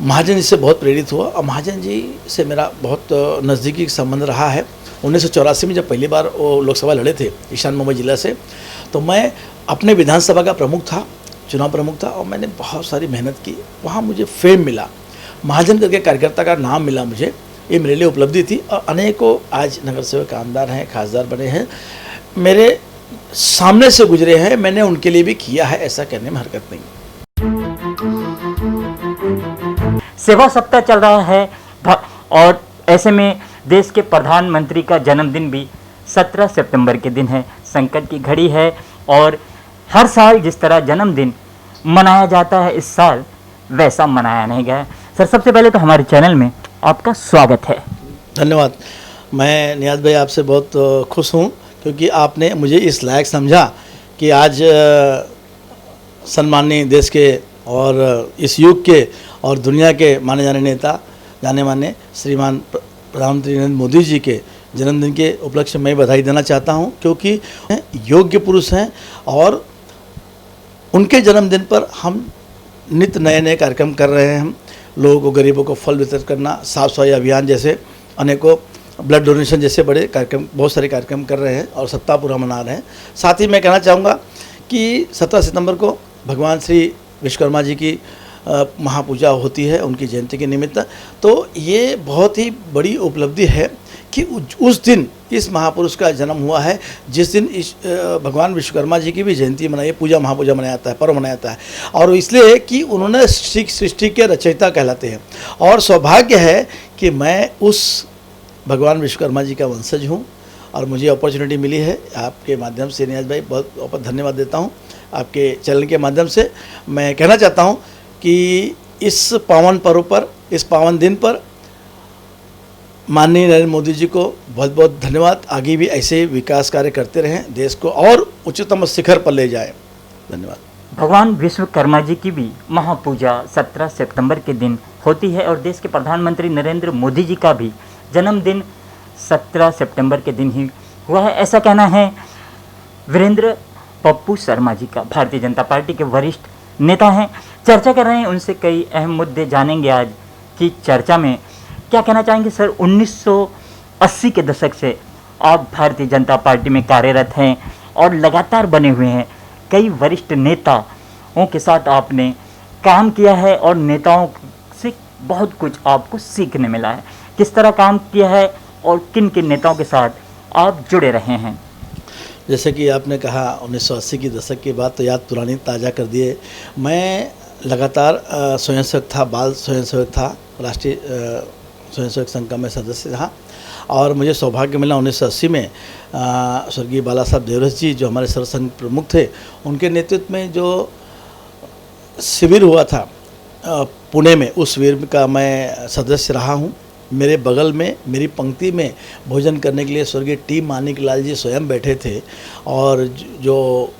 महाजन जी से बहुत प्रेरित हुआ और महाजन जी से मेरा बहुत नज़दीकी संबंध रहा है। 1984 में जब पहली बार वो लोकसभा लड़े थे ईशान मुंबई जिला से, तो मैं अपने विधानसभा का प्रमुख था, चुनाव प्रमुख था, और मैंने बहुत सारी मेहनत की। वहाँ मुझे फेम मिला, महाजन करके कार्यकर्ता का नाम मिला मुझे, ये मेरे लिए उपलब्धि थी। और अनेकों आज नगर सेवक आमदार हैं, खासदार बने हैं, मेरे सामने से गुजरे हैं, मैंने उनके लिए भी किया है, ऐसा कहने में हरकत नहीं। सेवा सप्ताह चल रहा है और ऐसे में देश के प्रधानमंत्री का जन्मदिन भी 17 सितंबर के दिन है। संकट की घड़ी है और हर साल जिस तरह जन्मदिन मनाया जाता है इस साल वैसा मनाया नहीं गया। सर, सबसे पहले तो हमारे चैनल में आपका स्वागत है। धन्यवाद। मैं नियाज़ भाई आपसे बहुत खुश हूँ क्योंकि आपने मुझे इस लायक समझा कि आज सम्माननीय देश के और इस युग के और दुनिया के माने जाने नेता, जाने माने श्रीमान प्रधानमंत्री नरेंद्र मोदी जी के जन्मदिन के उपलक्ष्य में बधाई देना चाहता हूं, क्योंकि योग्य पुरुष हैं और उनके जन्मदिन पर हम नित्य नए नए कार्यक्रम कर रहे हैं। हम लोगों को, गरीबों को फल वितरित करना, साफ सफाई अभियान जैसे अनेकों, ब्लड डोनेशन जैसे बड़े कार्यक्रम, बहुत सारे कार्यक्रम कर रहे हैं और सप्ताह पूरा मना रहे हैं। साथ ही मैं कहना चाहूँगा कि 17 सितंबर को भगवान श्री विश्वकर्मा जी की महापूजा होती है उनकी जयंती के निमित्त। तो ये बहुत ही बड़ी उपलब्धि है कि उस दिन इस महापुरुष का जन्म हुआ है, जिस दिन इस भगवान विश्वकर्मा जी की भी जयंती मनाई, पूजा महापूजा मनाया जाता है, पर्व मनाया जाता है। और इसलिए कि उन्होंने सृष्टि के रचयिता कहलाते हैं और सौभाग्य है कि मैं उस भगवान विश्वकर्मा जी का वंशज हूँ और मुझे अपॉर्चुनिटी मिली है आपके माध्यम से। नियाज़ भाई बहुत बहुत धन्यवाद देता हूँ। आपके चैनल के माध्यम से मैं कहना चाहता हूँ कि इस पावन पर्व पर, इस पावन दिन पर माननीय नरेंद्र मोदी जी को बहुत बहुत धन्यवाद। आगे भी ऐसे विकास कार्य करते रहें, देश को और उच्चतम शिखर पर ले जाएं। धन्यवाद। भगवान विश्वकर्मा जी की भी महापूजा 17 सितंबर के दिन होती है और देश के प्रधानमंत्री नरेंद्र मोदी जी का भी जन्मदिन 17 सितंबर के दिन ही हुआ है, ऐसा कहना है वीरेंद्र पप्पू शर्मा जी का। भारतीय जनता पार्टी के वरिष्ठ नेता हैं, चर्चा कर रहे हैं, उनसे कई अहम मुद्दे जानेंगे आज की चर्चा में। क्या कहना चाहेंगे सर, 1980 के दशक से आप भारतीय जनता पार्टी में कार्यरत हैं और लगातार बने हुए हैं, कई वरिष्ठ नेताओं के साथ आपने काम किया है और नेताओं से बहुत कुछ आपको सीखने मिला है। किस तरह काम किया है और किन किन नेताओं के साथ आप जुड़े रहे हैं? जैसे कि आपने कहा 1980 की दशक की बात, तो याद पुरानी ताज़ा कर दिए। मैं लगातार स्वयंसेवक था, बाल स्वयंसेवक था, राष्ट्रीय स्वयंसेवक संघ का मैं सदस्य था और मुझे सौभाग्य मिला 1980 में स्वर्गीय बाला साहब देवरस जी जो हमारे सरसंघ प्रमुख थे, उनके नेतृत्व में जो शिविर हुआ था पुणे में, उस शिविर का मैं सदस्य रहा हूँ। मेरे बगल में, मेरी पंक्ति में भोजन करने के लिए स्वर्गीय टी मानिकलाल जी स्वयं बैठे थे और जो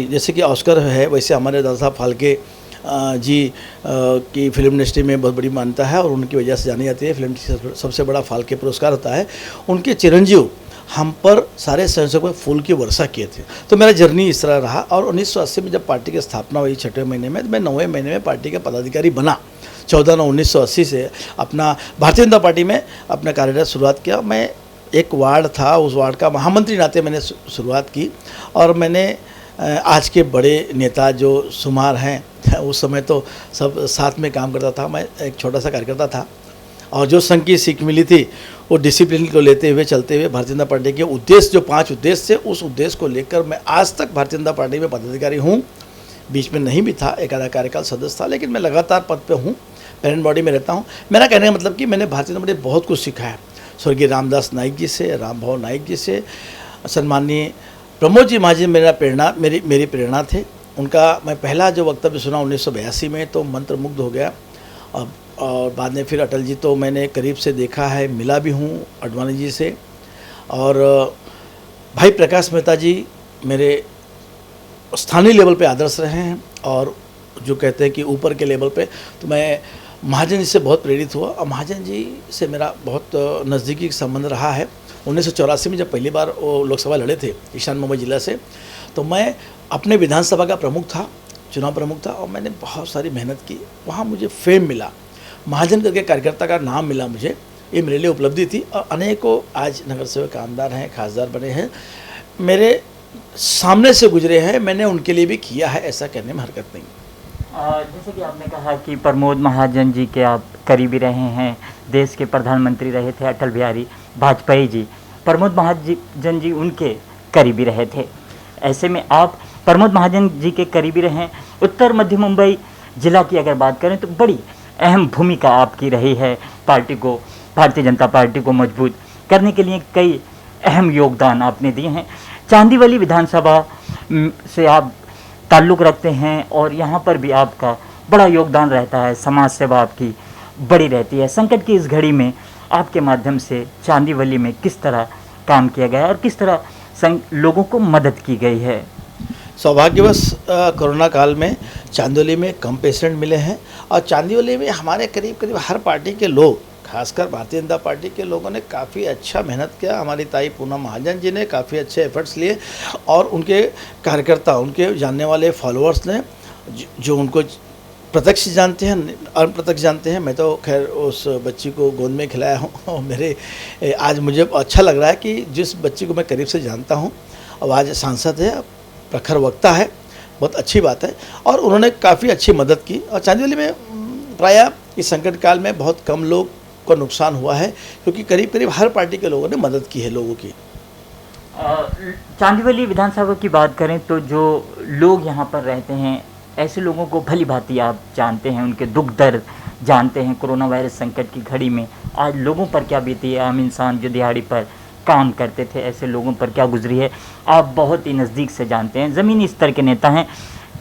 जैसे कि ऑस्कर है, वैसे हमारे दादा साहब फाल्के जी की फिल्म इंडस्ट्री में बहुत बड़ी मान्यता है और उनकी वजह से जानी जाती है। फिल्म की सबसे बड़ा फाल्के पुरस्कार होता है। उनके चिरंजीव हम पर सारे स्वयंसेवकों में फूल की वर्षा किए थे। तो मेरा जर्नी इस तरह रहा और 1980 में जब पार्टी की स्थापना हुई 6वें महीने में, तो मैं 9वें महीने में पार्टी का पदाधिकारी बना। 14/9/1980 से अपना भारतीय जनता पार्टी में अपना कार्यरत शुरुआत किया। मैं एक वार्ड था, उस वार्ड का महामंत्री नाते मैंने शुरुआत की और मैंने आज के बड़े नेता जो शुमार हैं, उस समय तो सब साथ में काम करता था, मैं एक छोटा सा कार्यकर्ता था और जो संघ की सीख मिली थी वो डिसिप्लिन को लेते हुए चलते हुए भारतीय जनता पार्टी के उद्देश्य, जो 5 उद्देश्य थे, उस उद्देश्य को लेकर मैं आज तक भारतीय जनता पार्टी में पदाधिकारी हूँ। बीच में नहीं भी था, एक आधा कार्यकाल सदस्य था, लेकिन मैं लगातार पद पे हूँ, पेरेंट बॉडी में रहता हूँ। मेरा कहने का मतलब कि मैंने भारतीय जनता पार्टी बहुत कुछ सीखा है, स्वर्गीय रामदास नाइक जी से, राम भवन नाइक जी से, सम्माननीय प्रमोद जी महाजन मेरी प्रेरणा थे। उनका मैं पहला जो वक्तव्य सुना 1982 में तो मंत्रमुग्ध हो गया और बाद में फिर अटल जी तो मैंने करीब से देखा है, मिला भी हूँ अडवाणी जी से। और भाई प्रकाश मेहता जी मेरे स्थानीय लेवल पे आदर्श रहे हैं और जो कहते हैं कि ऊपर के लेवल पे, तो मैं महाजन जी से बहुत प्रेरित हुआ और महाजन जी से मेरा बहुत नज़दीकी संबंध रहा है। 1984 में जब पहली बार वो लोकसभा लड़े थे ईशान मुंबई जिला से, तो मैं अपने विधानसभा का प्रमुख था, चुनाव प्रमुख था और मैंने बहुत सारी मेहनत की, वहाँ मुझे फेम मिला, महाजन करके कार्यकर्ता का नाम मिला मुझे, ये मेरे लिए उपलब्धि थी। और अनेकों आज नगर सेवक आमदार हैं, खासदार बने हैं, मेरे सामने से गुजरे हैं, मैंने उनके लिए भी किया है, ऐसा कहने में हरकत नहीं। जैसे कि आपने कहा कि प्रमोद महाजन जी के आप करीबी रहे हैं, देश के प्रधानमंत्री रहे थे अटल बिहारी वाजपेयी जी, प्रमोद महाजन जी उनके करीबी रहे थे। ऐसे में आप प्रमोद महाजन जी के करीबी रहे। उत्तर मध्य मुंबई जिला की अगर बात करें तो बड़ी अहम भूमिका आपकी रही है, पार्टी को, भारतीय जनता पार्टी को मजबूत करने के लिए कई अहम योगदान आपने दिए हैं। चांदीवली विधानसभा से आप ताल्लुक़ रखते हैं और यहाँ पर भी आपका बड़ा योगदान रहता है, समाज सेवा आपकी बड़ी रहती है। संकट की इस घड़ी में आपके माध्यम से चांदीवली में किस तरह काम किया गया और किस तरह लोगों को मदद की गई है? सौभाग्यवश कोरोना काल में चांदीवली में कम पेशेंट मिले हैं और चांदीवली में हमारे करीब करीब हर पार्टी के लोग, खासकर भारतीय जनता पार्टी के लोगों ने काफ़ी अच्छा मेहनत किया। हमारी ताई पूनम महाजन जी ने काफ़ी अच्छे एफर्ट्स लिए और उनके कार्यकर्ता, उनके जानने वाले फॉलोअर्स ने जो उनको प्रत्यक्ष जानते हैं, अप्रत्यक्ष जानते हैं। मैं तो खैर उस बच्ची को गोद में खिलाया हूँ और मेरे आज मुझे अच्छा लग रहा है कि जिस बच्ची को मैं करीब से जानता हूँ अब आज सांसद है, प्रखर वक्ता है, बहुत अच्छी बात है। और उन्होंने काफ़ी अच्छी मदद की और चांदीवली में प्रायः इस संकट काल में बहुत कम लोग को नुकसान हुआ है क्योंकि करीब करीब हर पार्टी के लोगों ने मदद की है लोगों की। चांदीवली विधानसभा की बात करें तो जो लोग यहाँ पर रहते हैं, ऐसे लोगों को भली भांति आप जानते हैं, उनके दुख दर्द जानते हैं। कोरोना वायरस संकट की घड़ी में आज लोगों पर क्या बीती है, आम इंसान जो दिहाड़ी पर काम करते थे, ऐसे लोगों पर क्या गुजरी है, आप बहुत ही नज़दीक से जानते हैं, ज़मीनी स्तर के नेता हैं।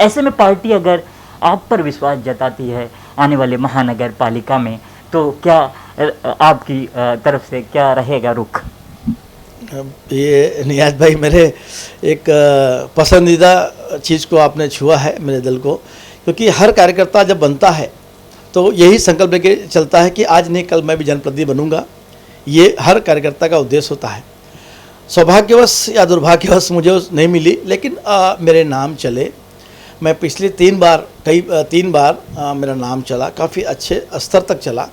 ऐसे में पार्टी अगर आप पर विश्वास जताती है आने वाले महानगर पालिका में, तो क्या आपकी तरफ से क्या रहेगा रुख? ये नियाज भाई, मेरे एक पसंदीदा चीज़ को आपने छुआ है मेरे दिल को, क्योंकि हर कार्यकर्ता जब बनता है तो यही संकल्प लेके चलता है कि आज नहीं कल मैं भी जनप्रतिनिधि बनूंगा। ये हर कार्यकर्ता का उद्देश्य होता है। सौभाग्यवश या दुर्भाग्यवश मुझे नहीं मिली, लेकिन मेरे नाम चले। मैं पिछले 3 बार मेरा नाम चला, काफ़ी अच्छे स्तर तक चला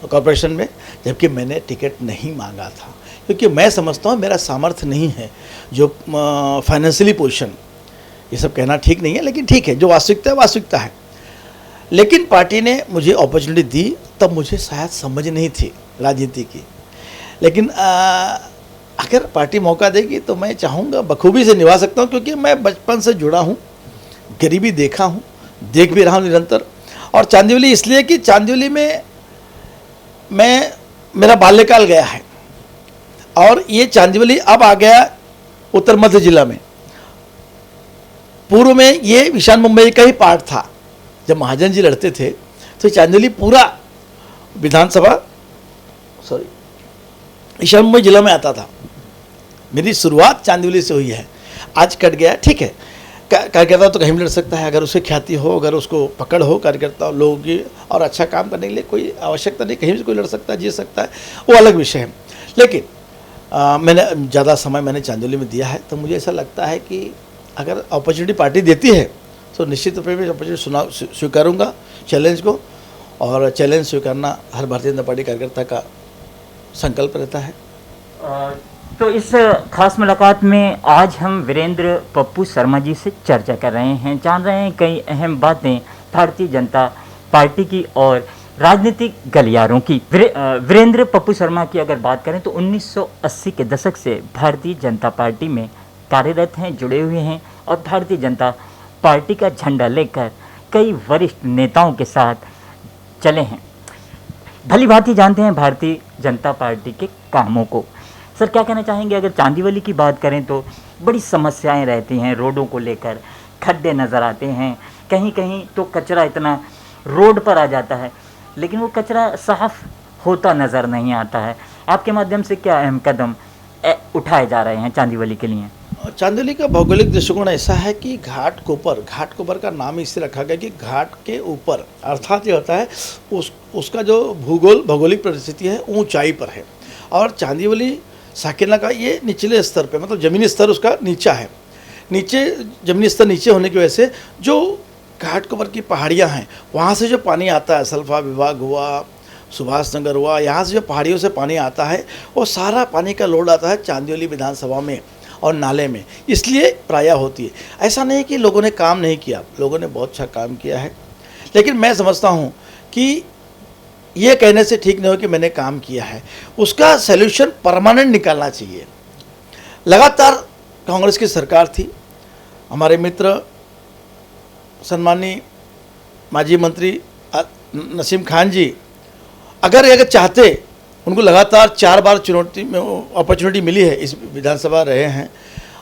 कॉर्पोरेशन में, जबकि मैंने टिकट नहीं मांगा था, क्योंकि मैं समझता हूँ मेरा सामर्थ्य नहीं है जो फाइनेंशियली पोजीशन, ये सब कहना ठीक नहीं है, लेकिन ठीक है, जो वास्तविकता है वास्तविकता है। लेकिन पार्टी ने मुझे अपॉर्चुनिटी दी, तब मुझे शायद समझ नहीं थी राजनीति की, लेकिन अगर पार्टी मौका देगी तो मैं चाहूँगा बखूबी से निभा सकता हूँ, क्योंकि मैं बचपन से जुड़ा हूँ, गरीबी देखा हूँ, देख भी रहा हूँ निरंतर। और चांदीवली इसलिए कि चांदीवली में मेरा बाल्यकाल गया है और ये चांदीवली अब आ गया उत्तर मध्य जिला में। पूर्व में ये ईशान मुंबई का ही पार्ट था। जब महाजन जी लड़ते थे तो चांदीवली पूरा विधानसभा ईशान मुंबई जिला में आता था। मेरी शुरुआत चांदीवली से हुई है। आज कट गया, ठीक है, कार्यकर्ता तो कहीं भी लड़ सकता है, अगर उसे ख्याति हो, अगर उसको पकड़ हो कार्यकर्ता लोगों की और अच्छा काम करने के लिए कोई आवश्यकता नहीं, कहीं भी कोई लड़ सकता है, जीत सकता है, वो अलग विषय है। लेकिन मैंने ज़्यादा समय मैंने चांदीवली में दिया है, तो मुझे ऐसा लगता है कि अगर अपॉर्चुनिटी पार्टी देती है तो निश्चित रूप में अपॉर्चुनिटी स्वीकारूँगा चैलेंज को, और चैलेंज स्वीकारना हर भारतीय जनता पार्टी कार्यकर्ता का संकल्प रहता है। तो इस खास मुलाकात में आज हम वीरेंद्र पप्पू शर्मा जी से चर्चा कर रहे हैं, जान रहे हैं कई अहम बातें भारतीय जनता पार्टी की और राजनीतिक गलियारों की। वीरेंद्र पप्पू शर्मा की अगर बात करें तो 1980 के दशक से भारतीय जनता पार्टी में कार्यरत हैं, जुड़े हुए हैं और भारतीय जनता पार्टी का झंडा लेकर कई वरिष्ठ नेताओं के साथ चले हैं, भली भांति जानते हैं भारतीय जनता पार्टी के कामों को। सर, क्या कहना चाहेंगे? अगर चांदीवली की बात करें तो बड़ी समस्याएं रहती हैं रोडों को लेकर, खड्डे नज़र आते हैं, कहीं कहीं तो कचरा इतना रोड पर आ जाता है, लेकिन वो कचरा साफ होता नज़र नहीं आता है। आपके माध्यम से क्या अहम कदम उठाए जा रहे हैं चांदीवली के लिए? चांदीवली का भौगोलिक दृष्टिकोण ऐसा है कि घाट कोपर का नाम इससे रखा गया कि घाट के ऊपर, अर्थात ये होता है उसका जो भौगोलिक परिस्थिति है ऊंचाई पर है, और चांदीवली साकेला का ये निचले स्तर पे, मतलब ज़मीनी स्तर उसका नीचा है। ज़मीनी स्तर नीचे होने की वजह से जो घाटकोपर की पहाड़ियाँ हैं, वहाँ से जो पानी आता है, सल्फा विभाग हुआ, सुभाष नगर हुआ, यहाँ से जो पहाड़ियों से पानी आता है वो सारा पानी का लोड आता है चांदोली विधानसभा में और नाले में, इसलिए प्रायः होती है। ऐसा नहीं कि लोगों ने काम नहीं किया, लोगों ने बहुत अच्छा काम किया है, लेकिन मैं समझता हूँ कि ये कहने से ठीक नहीं हो कि मैंने काम किया है, उसका सल्यूशन परमानेंट निकालना चाहिए। लगातार कांग्रेस की सरकार थी, हमारे मित्र सम्माननीय माजी मंत्री नसीम खान जी अगर चाहते, उनको लगातार 4 बार चुनौती में अपॉर्चुनिटी मिली है, इस विधानसभा रहे हैं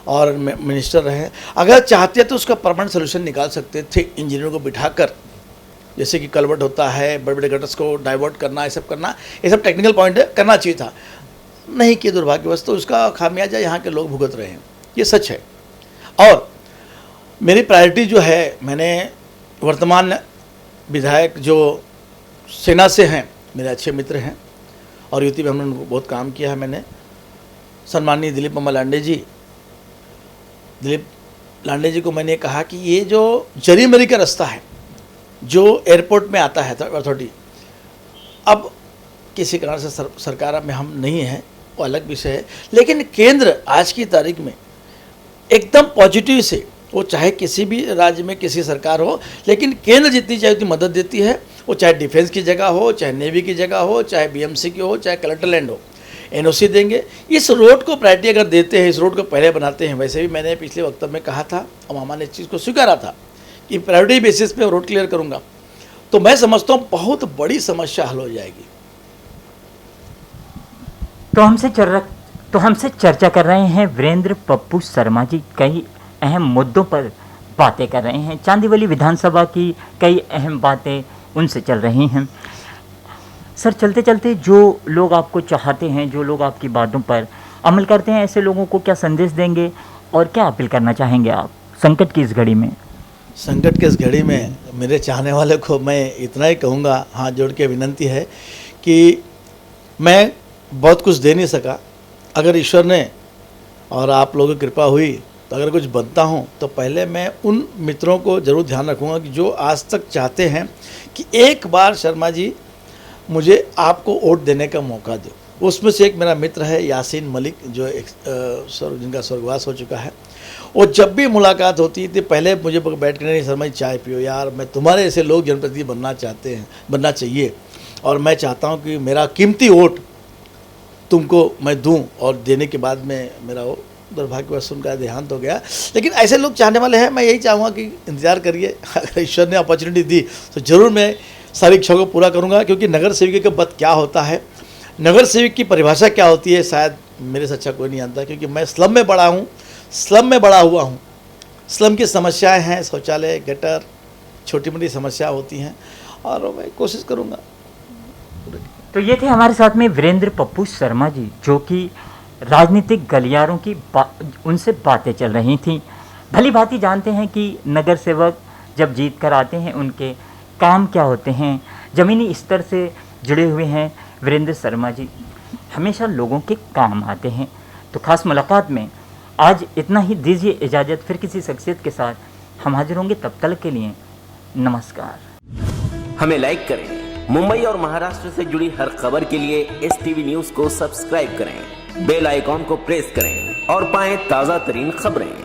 और मिनिस्टर रहे हैं, अगर चाहते तो उसका परमानेंट सोल्यूशन निकाल सकते थे इंजीनियरों को बिठाकर, जैसे कि कलवर्ट होता है, बड़े बड़े गटर्स को डाइवर्ट करना, ये सब टेक्निकल पॉइंट है, करना चाहिए था, नहीं किए दुर्भाग्यवश, तो उसका खामियाजा यहाँ के लोग भुगत रहे हैं, ये सच है। और मेरी प्रायोरिटी जो है, मैंने वर्तमान विधायक जो सेना से हैं, मेरे अच्छे मित्र हैं और यूपी में हमने बहुत काम किया है, मैंने सम्माननीय दिलीप लांडे जी को मैंने कहा कि ये जो जरीमरी का रास्ता है जो एयरपोर्ट में आता है अथॉरिटी, अब किसी कारण से सरकार में हम नहीं हैं, वो अलग विषय है, लेकिन केंद्र आज की तारीख में एकदम पॉजिटिव से, वो चाहे किसी भी राज्य में किसी सरकार हो, लेकिन केंद्र जितनी चाहिए उतनी मदद देती है, वो चाहे डिफेंस की जगह हो, चाहे नेवी की जगह हो, चाहे बीएमसी की हो, चाहे कलेक्टर लैंड हो, एनओसी देंगे। इस रोड को प्रायोरिटी अगर देते हैं, इस रोड को पहले बनाते हैं, वैसे भी मैंने पिछले वक्तव्य में कहा था और मामा ने इस चीज़ को स्वीकारा था कि प्रायोरिटी बेसिस पे रोड क्लियर करूँगा, तो मैं समझता हूँ बहुत बड़ी समस्या हल हो जाएगी। तो हमसे चर्चा कर रहे हैं वीरेंद्र पप्पू शर्मा जी, कई अहम मुद्दों पर बातें कर रहे हैं, चांदीवली विधानसभा की कई अहम बातें उनसे चल रही हैं। सर, चलते चलते जो लोग आपको चाहते हैं, जो लोग आपकी बातों पर अमल करते हैं, ऐसे लोगों को क्या संदेश देंगे और क्या अपील करना चाहेंगे आप संकट की इस घड़ी में? संकट की इस घड़ी में मेरे चाहने वाले को मैं इतना ही कहूँगा, हाथ जोड़ के विनंती है कि मैं बहुत कुछ दे नहीं सका, अगर ईश्वर ने और आप लोगों की कृपा हुई तो अगर कुछ बनता हूँ तो पहले मैं उन मित्रों को ज़रूर ध्यान रखूँगा कि जो आज तक चाहते हैं कि एक बार शर्मा जी मुझे आपको वोट देने का मौका दो। उसमें से एक मेरा मित्र है यासीन मलिक, जो जिनका स्वर्गवास हो चुका है। वो जब भी मुलाकात होती थी पहले मुझे बैठ कर, नहीं शर्मा जी चाय पियो यार, मैं तुम्हारे ऐसे लोग जनप्रतिनिधि बनना चाहिए और मैं चाहता हूँ कि मेरा कीमती वोट तुमको मैं दूं, और देने के बाद में मेरा वो दुर्भाग्यवश उनका देहांत हो गया। लेकिन ऐसे लोग चाहने वाले हैं, मैं यही चाहूँगा कि इंतज़ार करिए, अगर ईश्वर ने अपॉर्चुनिटी दी तो ज़रूर मैं सारी इच्छाओं को पूरा करूँगा, क्योंकि नगर सेवक का पद क्या होता है, नगर सेवक की परिभाषा क्या होती है, शायद मेरे से अच्छा कोई नहीं जानता, क्योंकि मैं स्लम में बड़ा हूँ, स्लम में बड़ा हुआ हूँ। स्लम की समस्याएँ हैं, शौचालय, गटर, छोटी मोटी समस्या होती हैं, और मैं कोशिश करूँगा। तो ये थे हमारे साथ में वीरेंद्र पप्पू शर्मा जी, जो कि राजनीतिक गलियारों की उनसे बातें चल रही थीं। भली भांति जानते हैं कि नगर सेवक जब जीत कर आते हैं उनके काम क्या होते हैं, ज़मीनी स्तर से जुड़े हुए हैं वीरेंद्र शर्मा जी, हमेशा लोगों के काम आते हैं। तो ख़ास मुलाकात में आज इतना ही, दीजिए इजाज़त, फिर किसी शख्सियत के साथ हम हाजिर होंगे, तब तक के लिए नमस्कार। हमें लाइक करें, मुंबई और महाराष्ट्र से जुड़ी हर खबर के लिए STV न्यूज़ को सब्सक्राइब करें, बेल आइकॉन को प्रेस करें और पाएं ताज़ा तरीन खबरें।